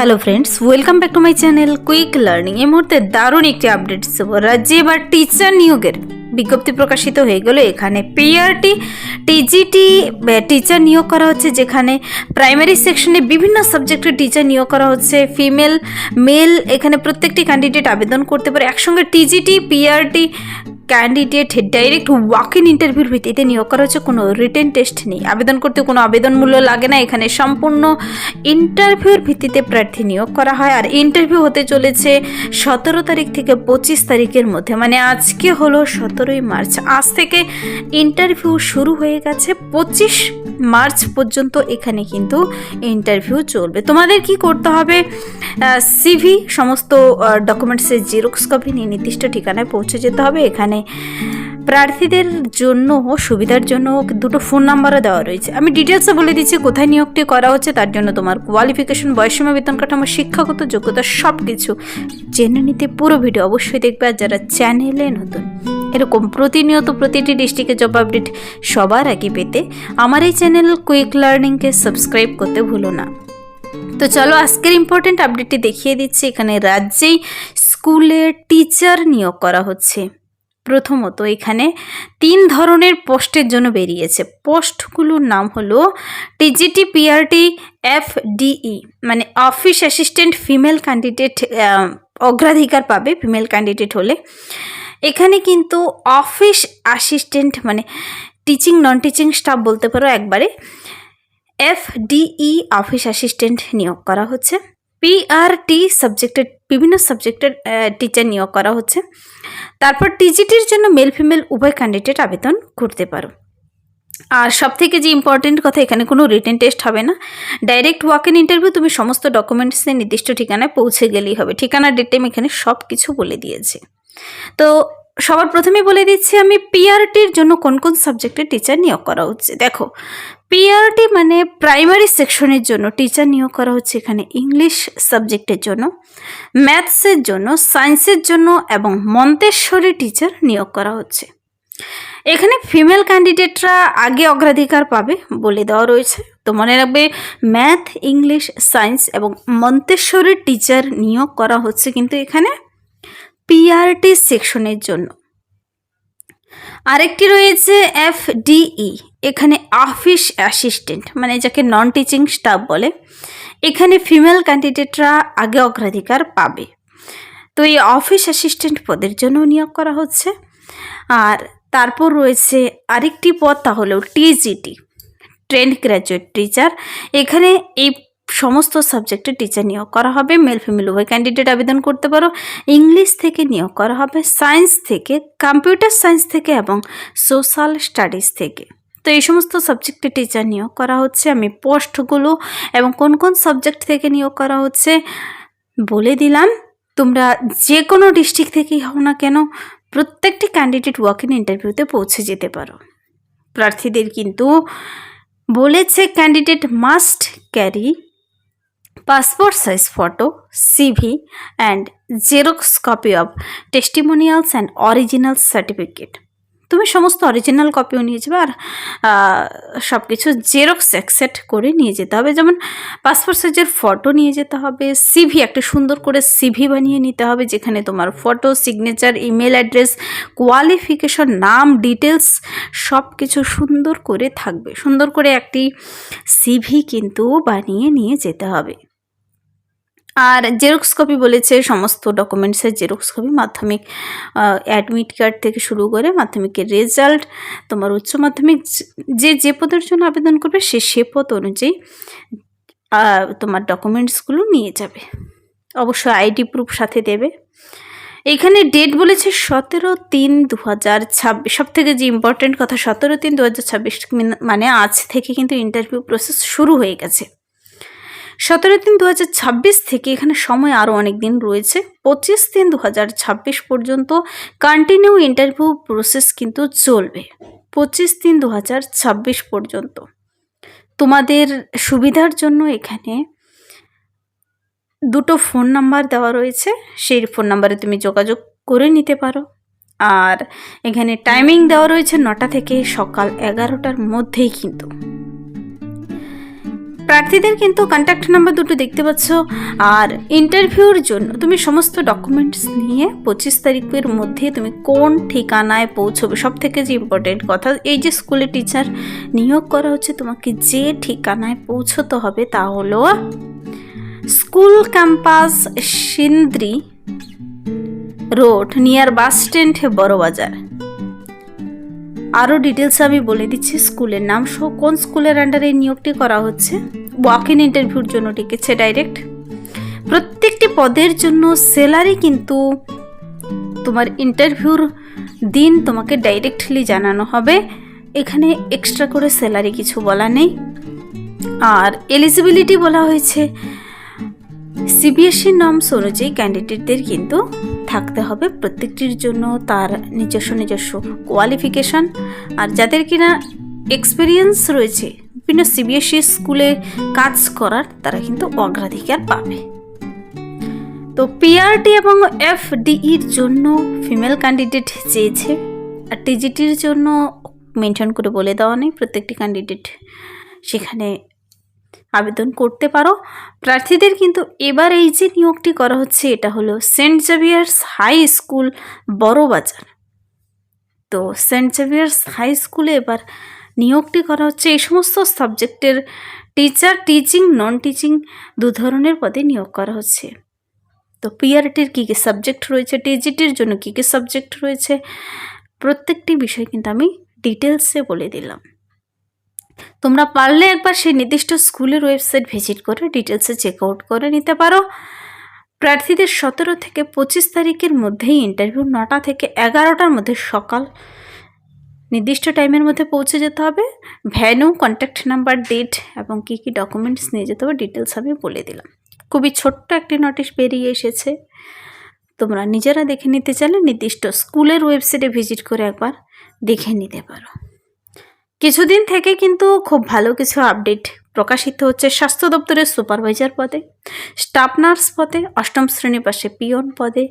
Hello friends, welcome back to my channel quick learning. এই মুহূর্তে দারুণ একটি আপডেট দেবো। রাজ্যে এবার টিচার নিয়োগের বিজ্ঞপ্তি প্রকাশিত হয়ে গেল। এখানে পিআরটি টিজিটি টিচার নিয়োগ করা হচ্ছে, যেখানে প্রাইমারি সেকশনে বিভিন্ন সাবজেক্টের টিচার নিয়োগ করা হচ্ছে। ফিমেল মেল এখানে প্রত্যেকটি ক্যান্ডিডেট আবেদন করতে পারে। একসঙ্গে TGT PRT candidate direct walk in ইন্টারভিউর ভিত্তিতে নিয়োগ করা হচ্ছে। কোনো রিটেন টেস্ট নেই, আবেদন করতে কোনো আবেদন মূল্য লাগে না। এখানে সম্পূর্ণ ইন্টারভিউর ভিত্তিতে প্রার্থী নিয়োগ করা হয়। আর ইন্টারভিউ হতে চলেছে 17 তারিখ থেকে 25 তারিখের মধ্যে, মানে আজকে হলো 17ই মার্চ। আজ থেকে ইন্টারভিউ শুরু হয়ে গেছে, 25 মার্চ পর্যন্ত এখানে কিন্তু ইন্টারভিউ চলবে। তোমাদের কি করতে হবে, সিভি সমস্ত ডকুমেন্টসের জেরক্স কপি নিয়ে নির্দিষ্ট ঠিকানায় পৌঁছে যেতে হবে। এখানে প্রার্থীদের জন্য সুবিধার জন্য দুটো ফোন নাম্বারও দেওয়া রয়েছে। আমি ডিটেলসে বলে দিচ্ছি কোথায় নিয়োগটি করা হচ্ছে। তার জন্য তোমার কোয়ালিফিকেশন, বয়সীমা, বেতন কাঠামো, শিক্ষাগত যোগ্যতা সব কিছু জেনে নিতে পুরো ভিডিও অবশ্যই দেখবে। আর যারা চ্যানেলে নতুন, এরকম প্রতিনিয়ত প্রতিটি ডিস্ট্রিক্টের জব আপডেট সবার আগে পেতে আমার এই চ্যানেল কুইক লার্নিংকে সাবস্ক্রাইব করতে ভুলো না। তো চলো আজকের ইম্পর্টেন্ট আপডেটটি দেখিয়ে দিচ্ছি। এখানে রাজ্যেই স্কুলের টিচার নিয়োগ করা হচ্ছে। প্রথমত এখানে 3 ধরনের পোস্টের জন্য বেরিয়েছে। পোস্টগুলোর নাম হলো টিজিটি পিআরটি এফডিই, মানে অফিস অ্যাসিস্ট্যান্ট। ফিমেল ক্যান্ডিডেট অগ্রাধিকার পাবে ফিমেল ক্যান্ডিডেট হলে। এখানে কিন্তু অফিস অ্যাসিস্ট্যান্ট মানে টিচিং নন টিচিং স্টাফ বলতে পারো একবারে। এফডিই অফিস অ্যাসিস্ট্যান্ট নিয়োগ করা হচ্ছে। পিআরটি সাবজেক্টের বিভিন্ন সাবজেক্টের টিচার নিয়োগ করা হচ্ছে। তারপর টিজিটির জন্য মেল ফিমেল উভয় ক্যান্ডিডেট আবেদন করতে পারো। আর সব থেকে যে ইম্পর্টেন্ট কথা, এখানে কোনো রিটেন টেস্ট হবে না, ডাইরেক্ট ওয়াক ইন ইন্টারভিউ। তুমি সমস্ত ডকুমেন্টস নিয়ে নির্দিষ্ট ঠিকানায় পৌঁছে গেলেই হবে। ঠিকানা, ডেট, টাইম এখানে সব কিছু বলে দিয়েছে। তো সবার প্রথমে বলে দিচ্ছি আমি পিআরটির জন্য কোন কোন সাবজেক্টের টিচার নিয়োগ করা হচ্ছে। দেখো, পিআরটি মানে প্রাইমারি সেকশনের জন্য টিচার নিয়োগ করা হচ্ছে। এখানে ইংলিশ সাবজেক্টের জন্য, ম্যাথসের জন্য, সায়েন্সের জন্য এবং মন্তেশ্বরী টিচার নিয়োগ করা হচ্ছে। এখানে ফিমেল ক্যান্ডিডেটরা আগে অগ্রাধিকার পাবে বলে দেওয়া রয়েছে। তো মনে রাখবে, ম্যাথ, ইংলিশ, সায়েন্স এবং মন্তেশ্বরী টিচার নিয়োগ করা হচ্ছে কিন্তু এখানে পিআরটি সেকশনের জন্য। আরেকটি রয়েছে এফডিই, এখানে অফিস অ্যাসিস্ট্যান্ট মানে যাকে নন টিচিং স্টাফ বলে। এখানে ফিমেল ক্যান্ডিডেটরা আগে অগ্রাধিকার পাবে। তো এই অফিস অ্যাসিস্ট্যান্ট পদের জন্য নিয়োগ করা হচ্ছে। আর তারপর রয়েছে আরেকটি পদ, তা হলো টিজিটি ট্রেন্ড গ্র্যাজুয়েট টিচার। এখানে এই সমস্ত সাবজেক্টের টিচার নিয়োগ করা হবে। মেল ফিমেল উভয় ক্যান্ডিডেট আবেদন করতে পারো। ইংলিশ থেকে নিয়োগ করা হবে, সায়েন্স থেকে, কম্পিউটার সায়েন্স থেকে এবং সোশ্যাল স্টাডিজ থেকে। তো এই সমস্ত সাবজেক্টের টিচার নিয়োগ করা হচ্ছে। আমি পোস্টগুলো এবং কোন কোন সাবজেক্ট থেকে নিয়োগ করা হচ্ছে বলে দিলাম। তোমরা যে কোনো ডিস্ট্রিক্ট থেকেই হও না কেন, প্রত্যেকটি ক্যান্ডিডেট ওয়াক ইন ইন্টারভিউতে পৌঁছে যেতে পারো। প্রার্থীদের কিন্তু বলেছে candidate must carry passport size photo, CV and Xerox copy of testimonials and original certificate. তুমি সমস্ত অরিজিনাল কপিও নিয়ে যাবে। আর সব কিছু জেরক্স অ্যাকসেপ্ট করে নিয়ে যেতে হবে। যেমন পাসপোর্ট সাইজের ফটো নিয়ে যেতে হবে, সিভি একটা সুন্দর করে সিভি বানিয়ে নিতে হবে, যেখানে তোমার photo, signature, email address, qualification, নাম, ডিটেলস সব কিছু সুন্দর করে থাকবে। সুন্দর করে একটি সিভি কিন্তু বানিয়ে নিয়ে যেতে হবে। আর জেরক্স কপি বলেছে সমস্ত ডকুমেন্টসের জেরক্স কপি, মাধ্যমিক অ্যাডমিট কার্ড থেকে শুরু করে মাধ্যমিকের রেজাল্ট, তোমার উচ্চ মাধ্যমিক যে পদের জন্য আবেদন করবে সে পদ অনুযায়ী তোমার ডকুমেন্টসগুলো নিয়ে যাবে। অবশ্যই আইডি প্রুফ সাথে দেবে। এখানে ডেট বলেছে 17/3/2026। সব থেকে যে ইম্পর্টেন্ট কথা, 17/3/2026 মানে আজ থেকে কিন্তু ইন্টারভিউ প্রসেস শুরু হয়ে গেছে। 17/3/2026 থেকে এখানে সময় আরও অনেক দিন রয়েছে। 25/3/2026 পর্যন্ত কন্টিনিউ ইন্টারভিউ প্রসেস কিন্তু চলবে। 25/3/2026 পর্যন্ত তোমাদের সুবিধার জন্য এখানে দুটো ফোন নাম্বার দেওয়া রয়েছে। সেই ফোন নাম্বারে তুমি যোগাযোগ করে নিতে পারো। আর এখানে টাইমিং দেওয়া রয়েছে 9টা থেকে সকাল 11টার মধ্যেই। কিন্তু প্রার্থীদের কিন্তু কন্ট্যাক্ট নাম্বার দুটো দেখতে পাচ্ছ। আর ইন্টারভিউর জন্য তুমি সমস্ত ডকুমেন্টস নিয়ে 25 তারিখের মধ্যে তুমি কোন ঠিকানায় পৌঁছবে, সব থেকে যে ইম্পর্টেন্ট কথা, এই যে স্কুলে টিচার নিয়োগ করা হচ্ছে তোমাকে যে ঠিকানায় পৌঁছতে হবে তা হলো school campus Sindri road near bus stand Barabazar. আরও ডিটেলস আমি বলে দিচ্ছি, স্কুলের নাম সহ কোন স্কুলের আন্ডারে এই নিয়োগটি করা হচ্ছে। ওয়াক ইন ইন্টারভিউর জন্য ডেকেছে ডাইরেক্ট। প্রত্যেকটি পদের জন্য স্যালারি কিন্তু তোমার ইন্টারভিউর দিন তোমাকে ডাইরেক্টলি জানানো হবে, এখানে এক্সট্রা করে স্যালারি কিছু বলা নেই। আর এলিজিবিলিটি বলা হয়েছে সিবিএসই নর্মস অনুযায়ী ক্যান্ডিডেটদের কিন্তু থাকতে হবে প্রত্যেকটির জন্য তার নিজস্ব কোয়ালিফিকেশান। আর যাদের কিনা এক্সপিরিয়েন্স রয়েছে বিভিন্ন সিবিএসই স্কুলে কাজ করার, তারা কিন্তু অগ্রাধিকার পাবে। তো পিআরটি এবং এফডিইর জন্য ফিমেল ক্যান্ডিডেট চেয়েছে, আর টিজিটির জন্য মেনশন করে বলে দেওয়া নেই, প্রত্যেকটি ক্যান্ডিডেট সেখানে আবেদন করতে পারো। প্রার্থীদের কিন্তু এবার এই যে নিয়োগটি করা হচ্ছে এটা হলো Saint Xavier's High School Barabazar. তো সেন্ট জেভিয়ার্স হাই স্কুলে এবার নিয়োগটি করা হচ্ছে। এই সমস্ত সাবজেক্টের টিচার, টিচিং, নন টিচিং দু ধরনের পদে নিয়োগ করা হচ্ছে। তো পিআরটির কী কী সাবজেক্ট রয়েছে, টিজিটির জন্য কী কী সাবজেক্ট রয়েছে, প্রত্যেকটি বিষয় কিন্তু আমি ডিটেলসে বলে দিলাম। তোমরা পারলে একবার সেই নির্দিষ্ট স্কুলের ওয়েবসাইট ভিজিট করে ডিটেলসে চেক আউট করে নিতে পারো। প্রার্থীদের 17 থেকে 25 তারিখের মধ্যেই ইন্টারভিউ, 9টা থেকে 11টার মধ্যে সকাল নির্দিষ্ট টাইমের মধ্যে পৌঁছে যেতে হবে। ভ্যানু, কন্ট্যাক্ট নাম্বার, ডেট এবং কী কী ডকুমেন্টস নিয়ে যেতে হবে ডিটেলস আমি বলে দিলাম। খুবই ছোট্ট একটি নোটিশ বেরিয়ে এসেছে, তোমরা নিজেরা দেখে নিতে চাইলে নির্দিষ্ট স্কুলের ওয়েবসাইটে ভিজিট করে একবার দেখে নিতে পারো। কিছুদিন থেকে কিন্তু খুব ভালো কিছু আপডেট প্রকাশিত হচ্ছে। স্বাস্থ্য দপ্তরের সুপারভাইজার পদে, স্টাফ নার্স পদে, 8ম শ্রেণী পাশে পিয়ন পদে,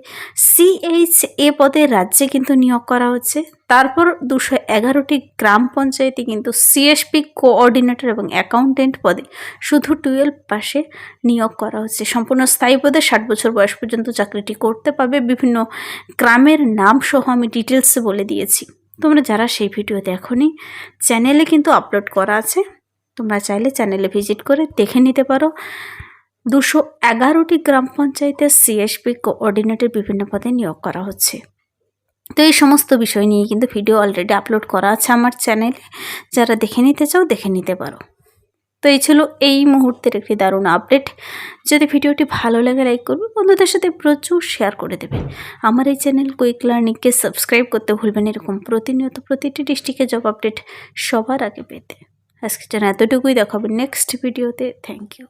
CHA পদে রাজ্যে কিন্তু নিয়োগ করা হচ্ছে। তারপর 211টি গ্রাম পঞ্চায়েতে কিন্তু CSP কোঅর্ডিনেটর এবং অ্যাকাউন্টেন্ট পদে শুধু 12 পাশে নিয়োগ করা হচ্ছে। সম্পূর্ণ স্থায়ী পদে 60 বছর বয়স পর্যন্ত চাকরিটি করতে পারবে। বিভিন্ন গ্রামের নাম সহ আমি ডিটেলসে বলে দিয়েছি, তোমরা যারা সেই ভিডিও দেখোনি চ্যানেলে কিন্তু আপলোড করা আছে, তোমরা চাইলে চ্যানেলে ভিজিট করে দেখে নিতে পারো। 211টি গ্রাম পঞ্চায়েতে CSP কোঅর্ডিনেটর বিভিন্ন পদে নিয়োগ করা হচ্ছে। তো এই সমস্ত বিষয় নিয়ে কিন্তু ভিডিও অলরেডি আপলোড করা আছে আমার চ্যানেলে, যারা দেখে নিতে চাও দেখে নিতে পারো। তো এই ছিল এই মুহূর্তের একটি দারুণ আপডেট। যদি ভিডিওটি ভালো লাগে লাইক করবে, বন্ধুদের সাথে প্রচুর শেয়ার করে দেবে। আমার এই চ্যানেল কুইক লার্নিংকে সাবস্ক্রাইব করতে ভুলবেন এরকম প্রতিনিয়ত প্রতিটি ডিস্ট্রিক্টে জব আপডেট সবার আগে পেতে। আজকের জন্য এতটুকুই, দেখাবেন নেক্সট ভিডিওতে। Thank you.